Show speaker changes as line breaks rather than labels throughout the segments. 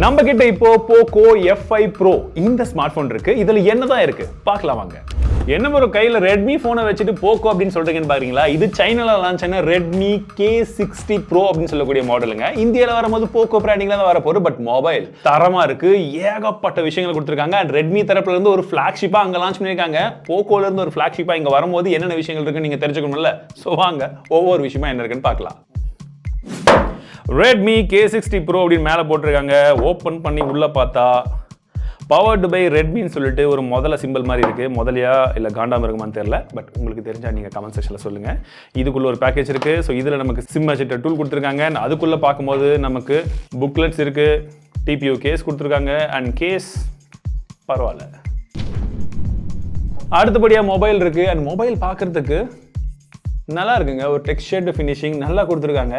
நம்ம கிட்ட இப்போ Poco F5 Pro இந்த ஸ்மார்ட் போன் இருக்கு. இதுல என்னதான் இருக்கு பார்க்கலாம் வாங்க. என்ன ஒரு கையில Redmi போனை வச்சுட்டு Poco அப்படின்னு சொல்றீங்கன்னு பாக்குறீங்களா? இது சைனால லான்ச் ஆன Redmi K60 Pro அப்படின்னு சொல்லக்கூடிய மாடலுங்க. இந்தியால வரும்போது Poco பிராண்டிங்ல தான் வரப்போகுது. பட் மொபைல் தரமா இருக்கு, ஏகப்பட்ட விஷயங்களை கொடுத்துருக்காங்க. அண்ட் Redmi தரப்புல இருந்து ஒரு ஃபிளாக்ஷிப்பா அங்க லான்ச் பண்ணிருக்காங்க. Pocoல இருந்து ஒரு ஃபிளாக்ஷிப்பா இங்க வரும்போது என்னென்ன விஷயங்கள் இருக்குன்னு நீங்க தெரிஞ்சுக்கணும்ல. சோ வாங்க ஒவ்வொரு விஷயமா என்ன இருக்குன்னு பார்க்கலாம். Redmi K60 Pro அப்படின்னு மேலே போட்டிருக்காங்க. ஓப்பன் பண்ணி உள்ளே பார்த்தா பவர்டு பை ரெட்மின்னு சொல்லிட்டு ஒரு முதல்ல சிம்பிள் மாதிரி இருக்குது. முதலையா இல்லை காண்டாம இருக்குமான்னு தெரியல. பட் உங்களுக்கு தெரிஞ்சால் நீங்கள் கமெண்ட் செக்ஷனில் சொல்லுங்கள். இதுக்குள்ளே ஒரு பேக்கேஜ் இருக்குது. ஸோ இதில் நமக்கு சிம் அட்ஜஸ்டர் டூல் கொடுத்துருக்காங்க. அதுக்குள்ளே பார்க்கும்போது நமக்கு புக்லெட்ஸ் இருக்குது, டிபியூ கேஸ் கொடுத்துருக்காங்க. அண்ட் கேஸ் பரவாயில்ல. அடுத்தபடியாக மொபைல் இருக்குது. அண்ட் மொபைல் பார்க்குறதுக்கு நல்லா இருக்குங்க. ஒரு டெக்ஸ்சர்டு ஃபினிஷிங் நல்லா கொடுத்துருக்காங்க.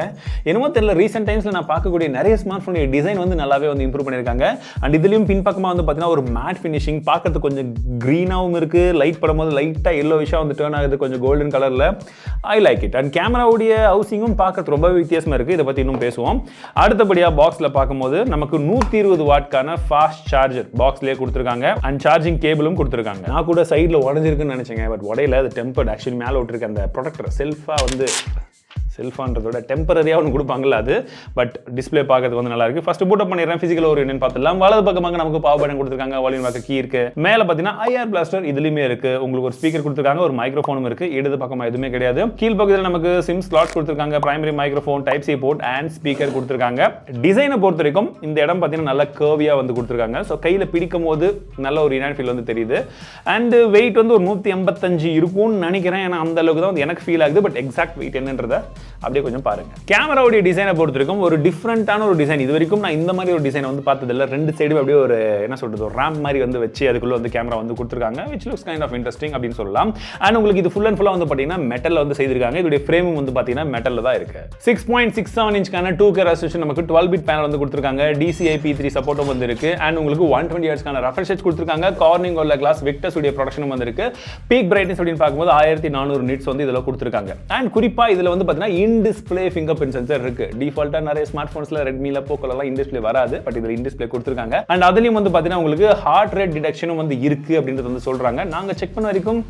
என்னமோ தெரியல, ரீசெண்ட் டைம்ஸில் நான் பார்க்கக்கூடிய நிறைய ஸ்மார்ட் ஃபோனுடைய டிசைன் வந்து நல்லாவே வந்து இம்ப்ரூவ் பண்ணியிருக்காங்க. அண்ட் இதுலேயும் பின்பக்கமாக வந்து பார்த்தீங்கன்னா ஒரு மேட் ஃபினிஷிங் பார்க்கறதுக்கு கொஞ்சம் க்ரீனாகவும் இருக்குது. லைட் படும்போது லைட்டாக எல்லோ விஷயம் வந்து டேர்ன் ஆகுது கொஞ்சம் கோல்டன் கலரில். I like it. அண்ட் கேமராவுடைய ஹவுசிங்கும் பார்க்கறது ரொம்ப வித்தியாசமாக இருக்குது. இதை பற்றி இன்னும் பேசுவோம். அடுத்தபடியாக பாக்ஸில் பார்க்கும்போது நமக்கு 120 வாட்க்கான ஃபாஸ்ட் சார்ஜர் பாக்ஸ்லேயே கொடுத்துருக்காங்க. அண்ட் சார்ஜிங் கேபிளும் கொடுத்துருக்காங்க. நான் கூட சைடில் உடஞ்சிருக்குன்னு நினச்சேங்க. பட் உடையில அது டெம்பர்ட். ஆக்சுவலி மேலே விட்டுருக்க அந்த ப்ரொடக்டர் செல்ஃபாக வந்து செல்ஃபான்றதோட டெம்பரரியாக ஒன்று கொடுப்பாங்கல்ல அது. பட் டிஸ்பிளே பார்க்கறதுக்கு வந்து நல்லா இருக்கு. ஃபர்ஸ்ட் பூட் அப் பண்ணிடுறேன். ஃபிசிக்கல் ஒரு என்னன்னு பார்த்துலாம். வலது பக்கமாக நமக்கு பவர் பட்டன் கொடுத்துருக்காங்க. வால்யூம் பேக் கீ இருக்கு. மேலே பார்த்தீங்கன்னா ஐஆர் பிளாஸ்டர் இதுலையுமே இருக்கு. உங்களுக்கு ஒரு ஸ்பீக்கர் கொடுத்துருக்காங்க, ஒரு மைக்ரோஃபோனும் இருக்கு. இடது பக்கமாக எதுவுமே கிடையாது. கீழ் பக்கத்தில் நமக்கு சிம் ஸ்லாட் கொடுத்துருக்காங்க, primary microphone, type C port and speaker கொடுத்துருக்காங்க. டிசைனை பொறுத்த வரைக்கும் இந்த இடம் பார்த்தீங்கன்னா நல்லா கர்வியாக வந்து கொடுத்துருக்காங்க. ஸோ கையில் பிடிக்கும் போது நல்ல ஒரு இனான் ஃபீல் வந்து தெரியுது. அண்ட் வெயிட் வந்து ஒரு 185 இருக்கும்னு நினைக்கிறேன். ஏன்னா அந்த அளவுக்கு தான் வந்து எனக்கு ஃபீல் ஆகுது. பட் எக்ஸாக்ட் வெயிட் என்னன்றதை அப்படியே கொஞ்சம் பாருங்க. கேமராவுடைய டிசைனை பொறுத்திருக்கும் ஒரு டிஃப்ரெண்டான ஒரு டிசைன். இது வரைக்கும் நான் இந்த மாதிரி ஒரு டிசைனை வந்து பார்த்ததில்ல. ரெண்டு சைடு அப்படியே ஒரு என்ன சொல்றது, ஒரு ரேம்ப் மாதிரி வந்து வச்சு அதுக்குள்ள வந்து கேமரா வந்து கொடுத்துருக்காங்க. which looks kind of interesting அப்படின்னு சொல்லலாம். அண்ட் உங்களுக்கு இது ஃபுல் அண்ட் ஃபுல்லா வந்து பார்த்தீங்கன்னா மெட்டல்ல வந்து செய்திருக்காங்க. இதோட ஃப்ரேமும் வந்து பார்த்தீங்கன்னா மெட்டல்ல தான் இருக்கு. 6.67 இன்ச்க்கான 2K ரெசல்யூஷன் நமக்கு 12 பிட் பேனல் வந்து கொடுத்துருக்காங்க. DCI-P3 சப்போர்ட்டும் வந்து இருக்கு. அண்ட் உங்களுக்கு 120 ஹெர்ட்ஸ்க்கான ரெஃப்ரெஷ் ரேட் கொடுத்துருக்காங்க. கார்னிங் உள்ள கிளாஸ் விக்டர்ஸ் உடைய ப்ரொடக்ஷனும் வந்து இருக்கு. பீக் பிரைட்னஸ் அப்படின்னு பார்க்கும்போது 1400 நிட்ஸ் வந்து இதெல்லாம் கொடுத்துருக்காங்க. அண்ட் குறிப்பா இதுல வந்து பார்த்தீங்கன்னா இன் டிஸ்ப்ளே ஃபிங்கர் பிரிண்ட் சென்சார் இருக்கு. டிஃபால்ட்டா நிறைய ஸ்மார்ட் போன்ஸ்ல ரெட்மில போக்கோல இன் டிஸ்ப்ளே வராது. பட் இதுல இன் டிஸ்ப்ளே கொடுத்துருக்காங்க. அண்ட் அதுலயும் வந்து பாத்தீங்கன்னா உங்களுக்கு ஹார்ட் ரேட் டிடெக்ஷனும் வந்து இருக்கு அப்படின்றது வந்து சொல்றாங்க. நாங்க செக் பண்ண வரைக்கும்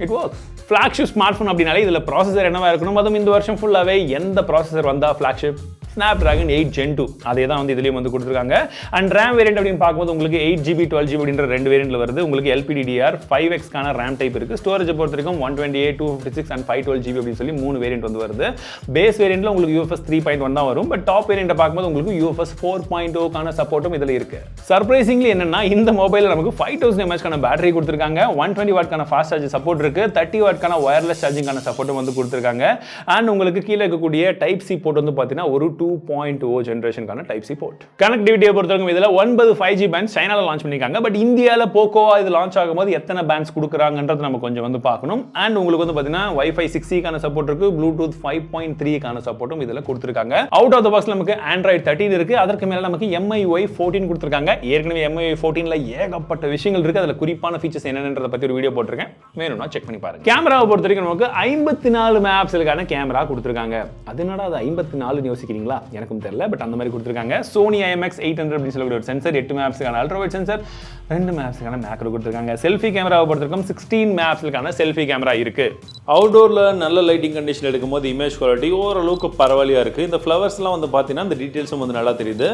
it works. Flagship smart phone அப்படினாலே இதுல ப்ராசஸர் என்னவா இருக்கணும், அதுவும் இந்த வருஷம் ஃபுல்லாவே எந்த ப்ராசஸர் வந்தா ஃபிளாக்ஷிப் Snapdragon 8 Gen 2 அதே தான் வந்து இதுலயும் வந்து கொடுத்துருக்காங்க. அண்ட் RAM வேரியன்ட் அப்படின்னு பார்க்கும்போது உங்களுக்கு 8GB 12GB அப்படின்ற ரெண்டு வேரியன்ட்ல வருது. உங்களுக்கு LPDDR 5X-க்கான RAM டைப் இருக்கு. ஸ்டோரேஜ் பொறுத்த வரைக்கும் 128, 256 அண்ட் 512GB அப்படின்னு சொல்லி மூணு வேரியன்ட் வந்து வருது. பேஸ் வேரியன்ட்ல உங்களுக்கு UFS 3.1 தான் வரும். பட் டாப் வேரியன்ட் பார்க்கும்போது உங்களுக்கு UFS 4.0க்கான சப்போர்ட்டும் இதுல இருக்கு. சர்ப்ரைசிங்லி என்னன்னா இந்த மொபைல்ல நமக்கு 5000 mAhக்கான பேட்டரி கொடுத்துருக்காங்க. 120 வாட்க்கான ஃபாஸ்ட் சார்ஜ் சப்போர்ட் இருக்கு. 30 வாட்க்கான வயர்லெஸ் சார்ஜிங்கான சப்போர்ட்டும் வந்து கொடுத்துருக்காங்க. அண்ட் உங்களுக்கு கீழே இருக்கக்கூடிய டைப் சி போர்ட் வந்து பார்த்தீங்கன்னா ஒரு 2.0 ஜெனரேஷனுக்கான டைப் சி போர்ட். கனெக்டிவிட்டியை பொறுத்தவரைக்கும் இதுல 9 5G பேண்ட்ஸ் சைனால லான்ச் பண்ணிருக்காங்க. பட் இந்தியால போக்கோ இது லான்ச் ஆகும்போது எத்தனை பேண்ட்ஸ் கொடுக்குறாங்கன்றது நம்ம கொஞ்சம் வந்து பார்க்கணும். அண்ட் உங்களுக்கு வந்து பாத்தீங்கன்னா Wi-Fi 6E-க்கான சப்போர்ட் இருக்கு. Bluetooth 5.3-க்கான சப்போர்ட்டும் இதுல கொடுத்திருக்காங்க. அவுட் ஆஃப் தி பாக்ஸ் நமக்கு Android 13 இருக்கு. அதற்கு மேல நமக்கு MIUI 14 கொடுத்திருக்காங்க. ஏற்கனவே MIUI 14ல ஏகப்பட்ட விஷயங்கள் இருக்கு. அதுல குறிப்பான ஃபீச்சர்ஸ் என்னன்றத பத்தி ஒரு வீடியோ போட்டிருக்கேன். வேணும்னா செக் பண்ணி பாருங்க. கேமராவை பொறுத்த வரைக்கும் நமக்கு 54 மெகாபிக்சலுக்கான கேமரா கொடுத்திருக்காங்க. அது என்னடா அது 54 யோசிக்கிறீங்களா? எனக்கு தெரியல. பட் அந்த மாதிரி கொடுத்திருக்காங்க. Sony IMX800 அப்படின்னு சொல்லக்கூடிய ஒரு சென்சார், 8 மெகாபிக்சலுக்கான அல்ட்ரா வைட் சென்சார், 2 மெகாபிக்சலுக்கான மேக்ரோ கொடுத்திருக்காங்க. செல்ஃபி கேமராவை பொறுத்தவரைக்கும் 16 மெகாபிக்சலுக்கான செல்ஃபி கேமரா இருக்கு. அவுட்டோர்ல நல்ல லைட்டிங் கண்டிஷன் எடுக்கும்போது இமேஜ் குவாலிட்டி ஓரளவுக்கு பரவாயில்லையா இருக்கு. இந்த ஃப்ளவர்ஸ்லாம் வந்து பார்த்தீங்கன்னா இந்த டீட்டெயில்ஸும் வந்து நல்லா தெரியுது.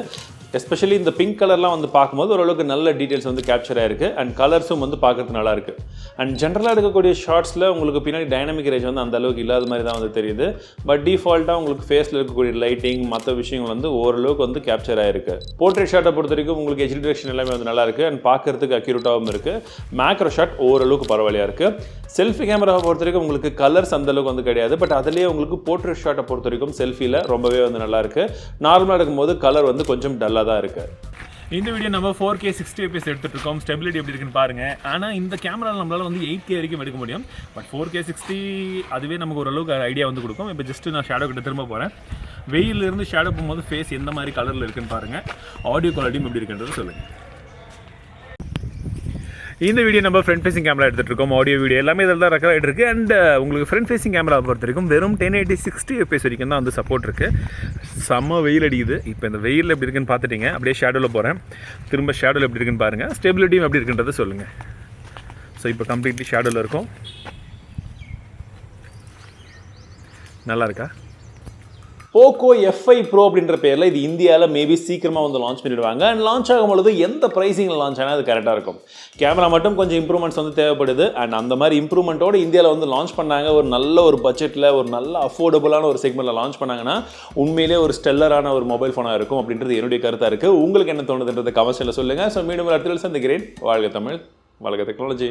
எஸ்பெஷலி இந்த பிங்க் கலர்லாம் வந்து பார்க்கும்போது ஓரளவுக்கு நல்ல டீட்டெயில்ஸ் வந்து கேப்சர் ஆயிருக்கு. அண்ட் கலர்ஸும் வந்து பார்க்கறது நல்லா இருக்கு. அண்ட் ஜென்ரலாக எடுக்கக்கூடிய ஷார்ட்ஸில் உங்களுக்கு பின்னாடி டைனமிக் ரேஞ்ச் வந்து அந்த அளவுக்கு இல்லாத மாதிரி தான் வந்து தெரியுது. பட் டிஃபால்ட்டாக உங்களுக்கு ஃபேஸில் இருக்கக்கூடிய லைட்டிங் மற்ற விஷயங்கள் வந்து ஓரளவுக்கு வந்து கேப்சர் ஆயிருக்கு. போர்ட்ரேட் ஷாட்டை பொறுத்த வரைக்கும் உங்களுக்கு HD டிரெக்ஷன் எல்லாமே வந்து நல்லா இருக்கு. அண்ட் பார்க்கறதுக்கு அக்யூரேட்டாகவும் இருக்கு. மேக்ரோ ஷாட் ஓரளவுக்கு பரவாயில்லையா இருக்கு. செல்ஃபி கேமராவை பொறுத்த வரைக்கும் உங்களுக்கு கலர்ஸ் அந்த அளவுக்கு வந்து கிடையாது. பட் அதுலேயே உங்களுக்கு போர்ட்ரேட் ஷாட்டை பொறுத்த வரைக்கும் செல்ஃபியில் ரொம்பவே வந்து நல்லா இருக்கு. நார்மலாக எடுக்கும்போது கலர் வந்து கொஞ்சம் டல்லாக தான் இருக்கு.
இந்த வீடியோ நம்ம 4K 60 fps எடுத்துட்டு இருக்கோம். ஸ்டெபிலிட்டி எப்படி இருக்குன்னு பாருங்க. ஆனால் இந்த கேமராவில் நம்மளால வந்து 8K வரைக்கும் எடுக்க முடியும். பட் 4K 60 அதுவே நமக்கு ஓரளவுக்கு ஐடியா வந்து கொடுக்கும். இப்போ ஜஸ்ட் நான் ஷேடோ கிட்ட திரும்ப போகிறேன். வெயிலிருந்து ஷேடோ போகும்போது ஃபேஸ் எந்த மாதிரி கலரில் இருக்குன்னு பாருங்கள். ஆடியோ குவாலிட்டியும் எப்படி இருக்குன்றது சொல்லுங்கள். இந்த வீடியோ நம்ம ஃப்ரண்ட் ஃபேசிங் கேமரா எடுத்துகிட்டு இருக்கோம். ஆடியோ வீடியோ எல்லாமே இதில் தான் ரெக்கார்ட் ஆகிட்டு இருக்குது. அண்ட் உங்களுக்கு ஃப்ரண்ட் ஃபேசிங் கேமரா பொறுத்த வரைக்கும் வெறும் 1080 60 fps வரைக்கும் தான் வந்து சப்போர்ட் இருக்குது. செம்ம வெயில் அடிக்குது. இப்போ இந்த வெயில் எப்படி இருக்குன்னு பார்த்துட்டீங்க. அப்படியே ஷேடோவில் போகிறேன். திரும்ப ஷேடோவில் எப்படி இருக்குன்னு பாருங்கள். ஸ்டெபிலிட்டியும் எப்படி இருக்குன்றதை சொல்லுங்கள். ஸோ இப்போ கம்ப்ளீட்லி ஷேடோவில் இருக்கும். நல்லா இருக்கா?
Poco F5 Pro அப்படின்ற பேரில் இது இந்தியாவில் மேபி சீக்கிரமாக வந்து லான்ச் பண்ணிடுவாங்க. அண்ட் லான்ச் ஆகும்பொழுது எந்த ப்ரைஸிங்கில் லான்ச் ஆனால் அது கரெக்டாக இருக்கும். கேமரா மட்டும் கொஞ்சம் இம்ப்ரூவ்மெண்ட்ஸ் வந்து தேவைப்படுது. அண்ட் அந்த மாதிரி இம்ப்ரூவ்மெண்ட்டோடு இந்தியாவில் வந்து லான்ச் பண்ணாங்க. ஒரு நல்ல ஒரு பட்ஜெட்டில் ஒரு நல்ல அஃபோர்டபுளான ஒரு செக்மெண்ட்டில் லான்ச் பண்ணாங்கன்னா உண்மையிலே ஒரு ஸ்டெல்லரான ஒரு மொபைல் ஃபோனாக இருக்கும் அப்படின்றது என்னுடைய கருத்தாக இருக்குது. உங்களுக்கு என்ன தோணுதுன்றதை கமெண்ட்ஸில் சொல்லுங்கள். ஸோ மீண்டும் ஒரு இடத்துல சந்திக்கிறேன். வாழ்க தமிழ், வாழ்க டெக்னாலஜி.